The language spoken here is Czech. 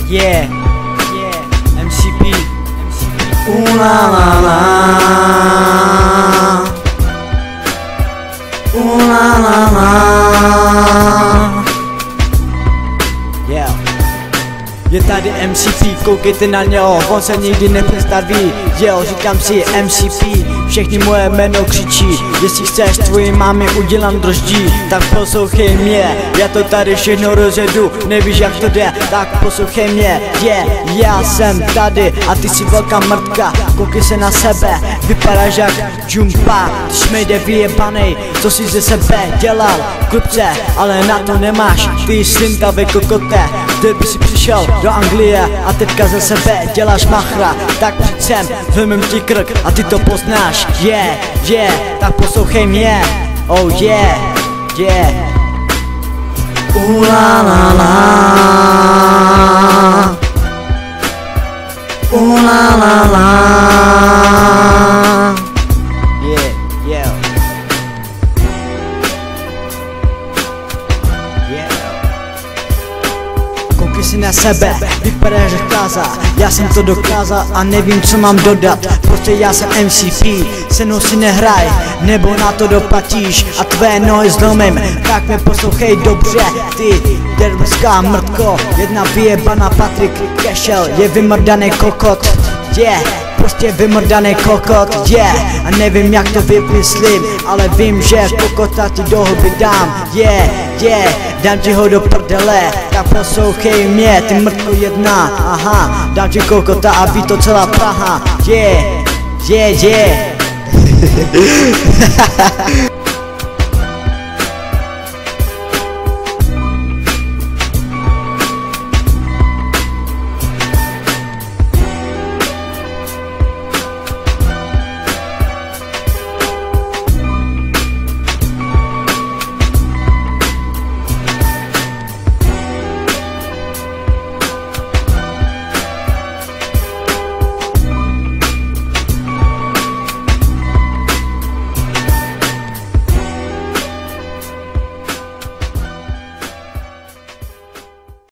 Yeah, MCP. Ooh la la la. Ooh la la la. Yeah. Je tady MCP, koukejte na něho, on se nikdy nepředstaví. Jo, říkám si MCP, všechny moje jméno křičí. Jestli chceš tvoji mámě udělám droždí, tak poslouchej mě, já to tady všechno rozjedu. Nevíš jak to jde, tak poslouchej mě. Já jsem tady a ty jsi velká mrtka. Koukej se na sebe, vypadáš jak Jumpa. Ty šmejde vyjebanej, co jsi ze sebe dělal, klubce, ale na to nemáš. Ty slintavý kokote, kdyby si přišel do Anglie a teďka ze sebe děláš machra, tak přijď sem, vemem ti krk a ty to poznáš. Tak poslouchej mě. Oh yeah. La la la. La la la. Koukej si na sebe, vypadáš jak káza. Já jsem to dokázal a nevím co mám dodat. Prostě já jsem MCP, se mnou si nehraj, nebo na to doplatíš a tvé nohy zlomím. Tak mě poslouchej dobře, ty derbská mrtko. Jedna vyjebaná Patrik Kešel je vymrdaný kokot. Prostě vymrdaný kokot, a nevím jak to vymyslím, ale vím, že kokota ti do huby dám, dám ti ho do prdele, tak poslouchej mě, ty mrtko jedna, aha, dám ti kokota a ví to celá Praha,